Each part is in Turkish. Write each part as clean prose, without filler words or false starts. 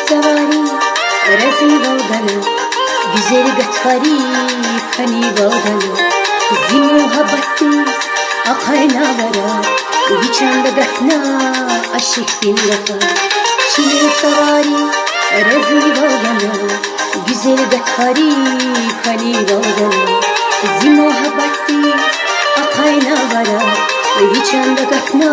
سواری رزی بودنه güzel gatvari hani baldana Zim muhabbeti akayna vara Biçanda gatna aşık bin lafa Şile savari rezi baldana güzel gatvari hani baldana Zim muhabbeti akayna vara Biçanda gatna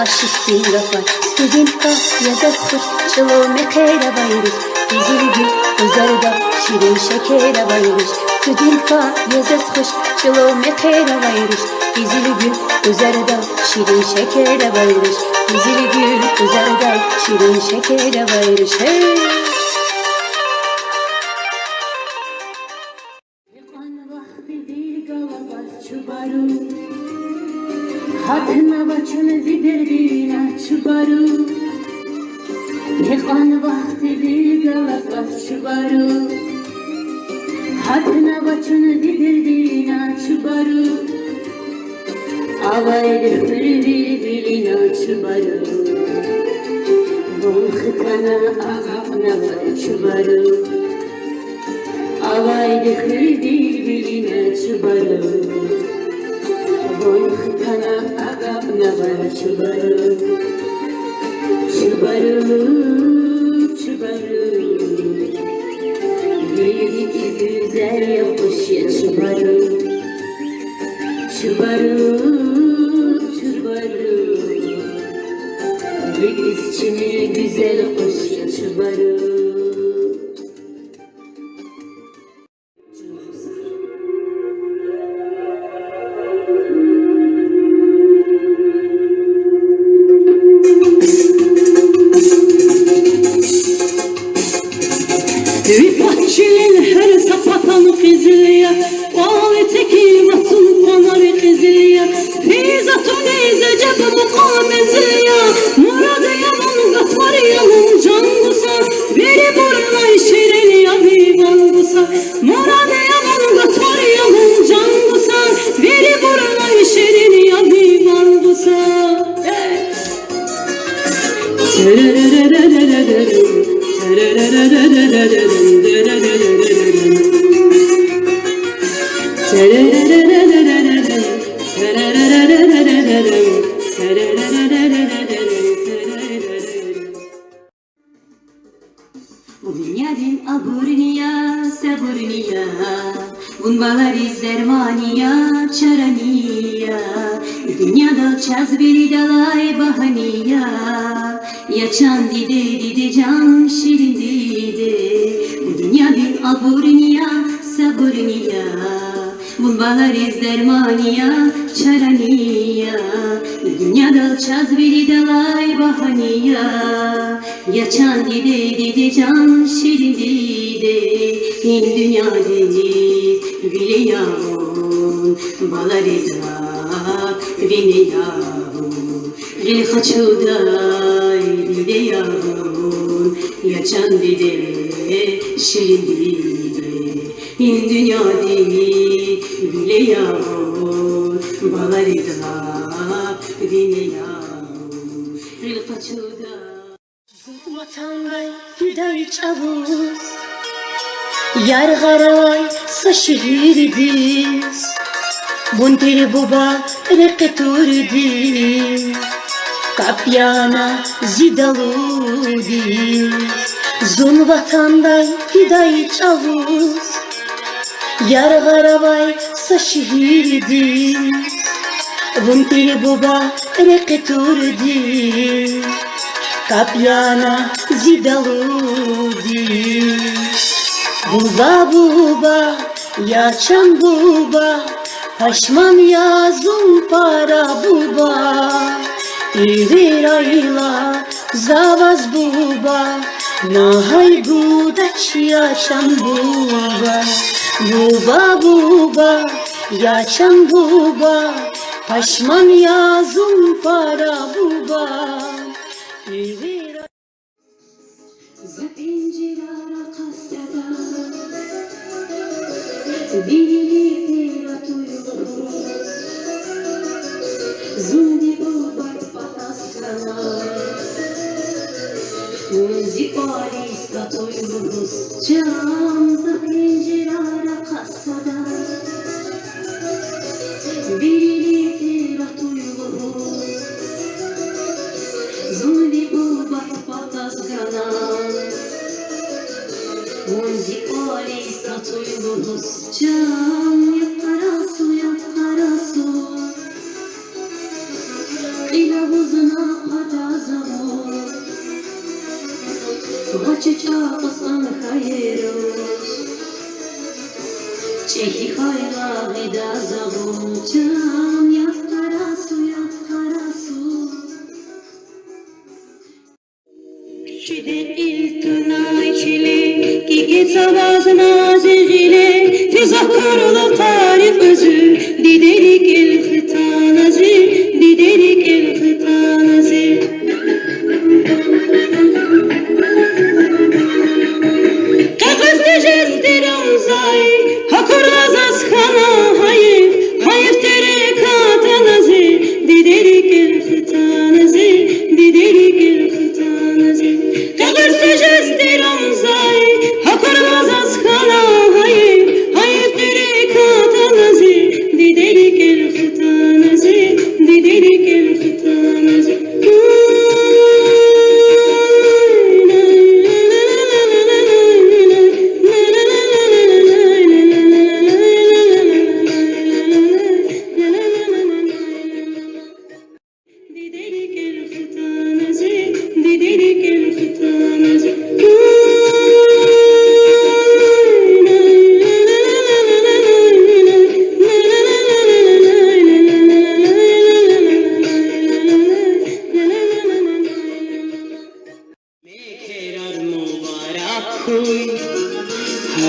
aşık bin lafa Studentka yazasır çılov mekere bayırır Güzel Uzarda şirin şekere bayırış Studentka yazas hoş Çılov mekere bayırış Gizili gül uzarda şirin şekere bayırış Gizili gül uzarda şirin şekere bayırış Hey! Yakan vakti bir galavaz çubaru Hatına başını vidirdina çubaru Yakan vakti bir galavaz çubaru Hatına başını vidirdina çubaru Avaydı hırvilina çubaru Volkhana ağabna var çubaru Avaydı hırvilina çubaru Volkhana ağabna var çubaru Çubaru Yedi güzel yokuş ya çubaru Yedi içine güzel kuş ya çubaru Vipatçilin her sapatan kızılya Valiteki vatun kanar kızılya Fizatun ize cebe mukam ezilya Muradı yaman gatvar yaman cangusa Veri burunay şirin ya vivangusa Muradı yaman gatvar yaman cangusa Veri burunay şirin ya vivangusa Bunyarin aburniya saburniya Bunbalar izdermaniya çaraniya Dünyada çaz biri dalay bahaniya Yaşan dide can şirin dide Bu dünya bir aburniya saburniya Bunbalar izdermaniya çaraniya Dünyada çaz biri dalay bahaniya Yaşan dide can şirin dide İn dünya deniz vile yavun Balar izrak vine yavun Gel haçuday dide yavun Yaşan dide şirin dide İn dünya deniz vile yavun Balar izrak vine yavun Gel haçuday Vatanday fiday çavuz Yar garay saşirdis Buntiri buba reketurdis Kapyana zidaludis Zun vatanday fiday çavuz Yar garay saşirdis Buntiri buba reketurdis Kapyana zidaludi Buba buba yaşan buba Paşman yazın para buba İvirayla zavaz buba Nahay gudaç yaşan buba Buba buba yaşan buba Paşman yazın para buba Zapincerara kastada Birlikte atıyoruz Zundi ubat pataskana Muzikali statoyumuz camza pencerara kasada Birlikte ratuyumuz Zulli bu bat batazgana Muzikali statoyumuz cam yat karasu yat karasu Kılavuzuna padazamur Geçecek aslan hayırız Çehi hayla gida zavun Cam yat karasu yat karasu Çide iltınay çile Ki zavazına zilgile Fizakarla tarif özü Diderik el hıtanazi Diderik el hıtanazi Hakurazas khana hayif hayif tere katanazi diderik el khitanazi diderik el khitanazi Kagaz tejeste ramzai hakurazas khana hayif hayif tere katanazi diderik el khitanazi diderik el khitanazi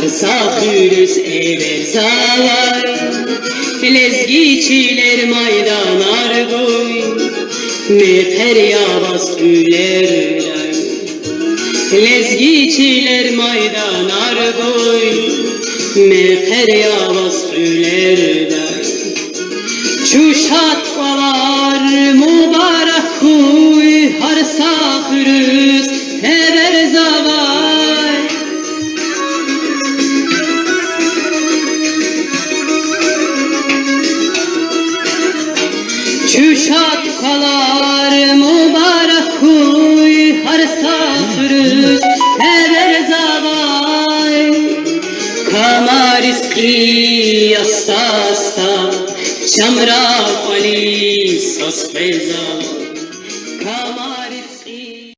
Her sahürüz ever zavar Lezgiçiler maydan argoy Meher yavaz gülerler Lezgiçiler maydan argoy Meher yavaz gülerler Çuşat var mübarek huy Her sahürüz ever zavar Çüşat kalar mübarek huy Har safrız ever zavay Kamariski asasta Çamra pali sos beza Kamariski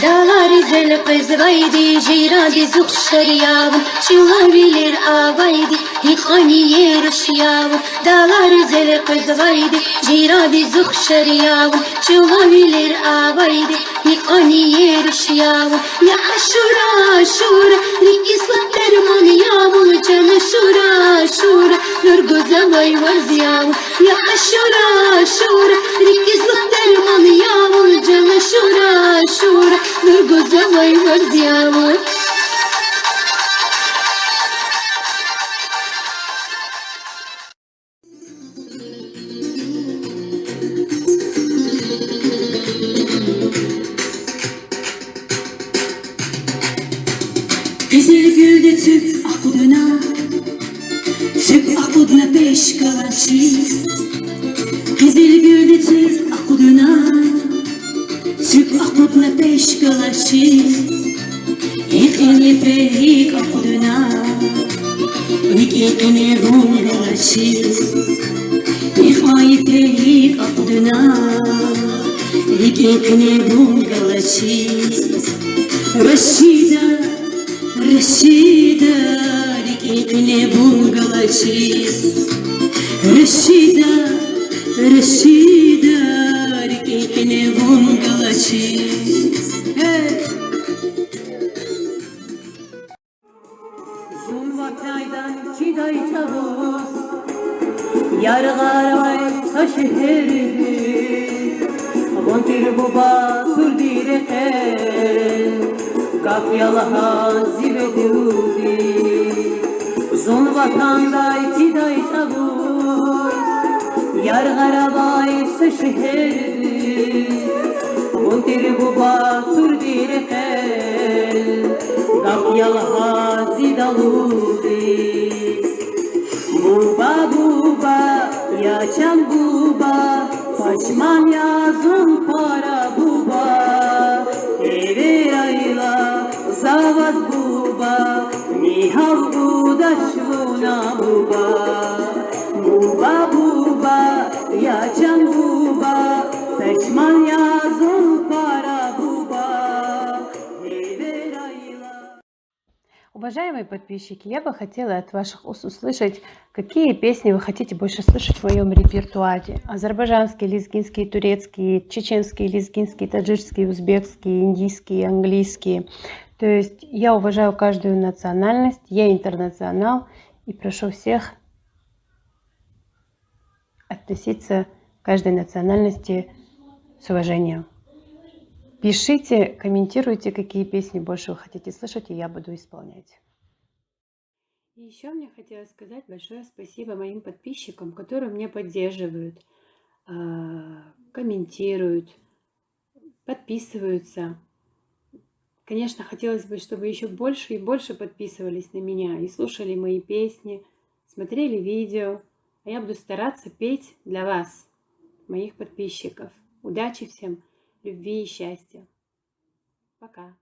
Dağlar izel kızvaydi Jiradi zukşariyavun Çuhaviler avaydi Hikani yeruşyavun Dağlar izel kızvaydi Jiradi zukşariyavun Çuhaviler avaydi Hikani yeruşyavun Ya aşura aşura Rikisla derman yavun Canı şura şura Nur gözavay vaziyavun Ya aşura aşura Rikisla derman yavun Canı şura şura Nur gözavay vaziyavun Güzel güldü tüp akuduna Tüp akuduna beş kalaçiz Güzel güldü tüp akuduna Tüp akuduna beş kalaçiz İlk eni fehik akuduna İlk eni vun kalaçiz İlk ayi fehik akuduna İlk eni vun kalaçiz Rashida Rashida Rikikne bungalachis Rashida Rashida Rikikne bungalachis Hey Zulvataydan çiday tavus Yargaray saşeheriz Vontir buba tur direke Kafyalığa zibedudi Uzun vatanda iktidai tavus Yar garabay şehirdi Muntir buba turdi rekel Kafyalığa zidaludi Buba buba yaşam buba Paşman yazın para buba Eve ayla zavaz buba Nihal buda şuna buba Buba buba yaşam buba Paşman yazın para buba Eve ayla. Уважаемые подписчики, я бы хотела от ваших уст услышать, какие песни вы хотите больше слышать в моем репертуаре. Азербайджанский, лезгинский, турецкий, чеченский, лезгинский, таджикский, узбекский, индийский, английский. То есть я уважаю каждую национальность, я интернационал и прошу всех относиться к каждой национальности с уважением. Пишите, комментируйте, какие песни больше вы хотите слышать, и я буду исполнять. И еще мне хотелось сказать большое спасибо моим подписчикам, которые меня поддерживают, комментируют, подписываются. Конечно, хотелось бы, чтобы еще больше и больше подписывались на меня и слушали мои песни, смотрели видео. А я буду стараться петь для вас, моих подписчиков. Удачи всем! Любви и счастья. Пока.